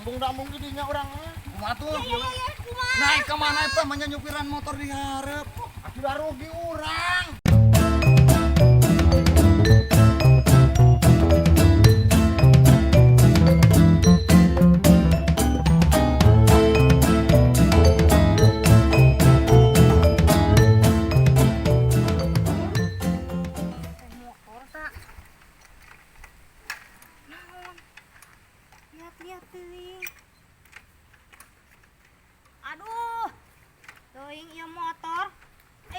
Dambung jadinya orangnya. Kumaha tuh? Iya, kumaha? Naik ke mana eta mah nya nyupiran motor di hareup. Sudah rugi orang. Motor tak. Naon? Lihat teuing. Aduh. Teuing ieu motor.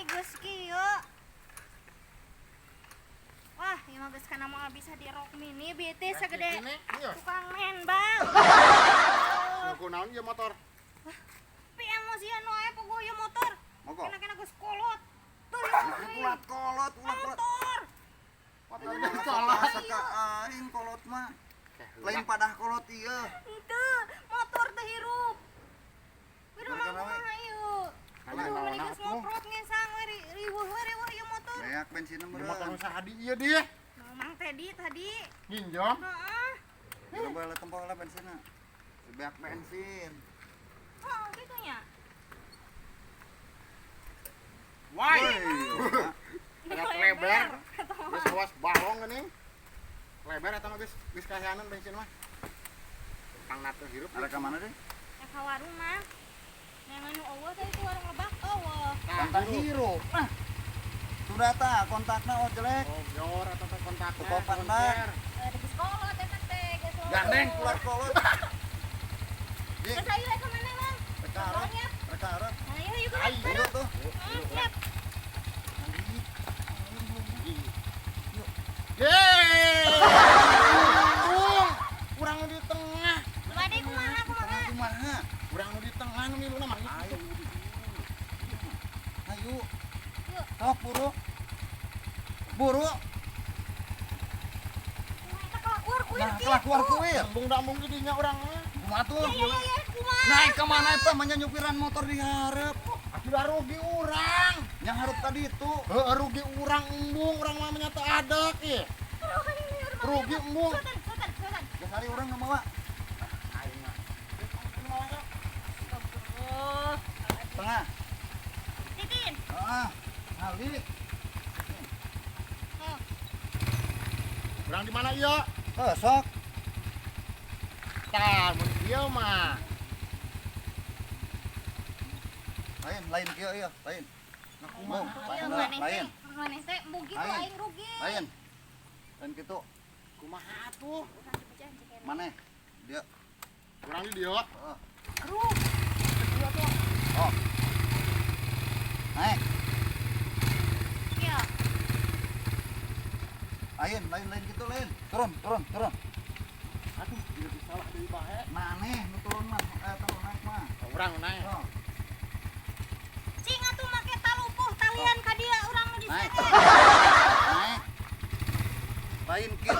Geus kieu. Wah, ieu mah geus kana moal bisa di rok mini BT sagede tukang men, Bang. Aku naon ieu motor? Tapi emosian wae pogo ieu motor. Mogok. Kena geus kolot. Tuh, Ulat kolot. motor. Saka aing kolot mah. Lain padah kolot ieu. Henteu, motor teh hirup. Kudu Mereka mah nawe. ayo. Kana Aduh, naon geus atuh? ngoprot ngesang we riweuh ieu motor. Beak bensinna Ieu motor meureun. nu saha di ieu dia? Mang Tedi tadi. Ginjam. Heeh. Coba le tempo le bensinna. Beak bensin. Oh, gitu nya. Wai. Woi. Ada lebar. Geus awas balong geuning. Lebar eta mah geus kahayanan bensin mah. Kang natu hirup. Ada ka mana deh? Ya ka warung mah. Yang anu eueuh tadi itu warung lebak eueuh. Kontak hirup. Nah. Sudah ta kontakna oh jelek. Oh, jor eta teh kontakna. Kupo pandang. Geus kolot eta teh, geus. Gandeng keluar kolot. Geus ayo ke mana, Bang? Reka arep. Ngobrolnya. Reka arep. Nah, yuk Ai, Dulu tuh. Siap. Yeay! Kurang di tengah. Bade kumaha? Kumaha? Kurang di tengah nu miluna mah. Ayo. Ayo. Yuk. Sok buru. Buru. Kita keluar kuil Nah, gitu. keluar kuil. Dambung jadinya orangnya. Kumaha tuh? Iya, kumaha? Naik ke mana eta mah nya nyupiran motor di hareup. Sudah rugi orang. Yang hareup tadi itu. Heuh rugi urang embung, urang mah nya teu adak ieu. Rugi embung. Sultan. Geus hari urang nu mawa. Aing mah. Oh, Tengah. Titin. Heeh. Halik. Oh, Urang di mana ieu? Sok. Tah, mun ieu mah. Lain kieu ieu, lain. Kumaha? ayo Lain. maneh teh. Maneh teh mbuh gitu Lain. aing rugi. Lain. Lain kitu. Kumaha atuh? Maneh? Dia. Urang di dieu. Heeh. Aduh. Oh. Naik. Iya. Lain gitu lain. Turun. Aduh, ieu salah deui bae. Maneh nu turun mah, turun naik mah. Urang nu naik. Oh. Cing atuh make talupuh talian ka dieu urang nu Naik. diseret. Naik. Lain kitu.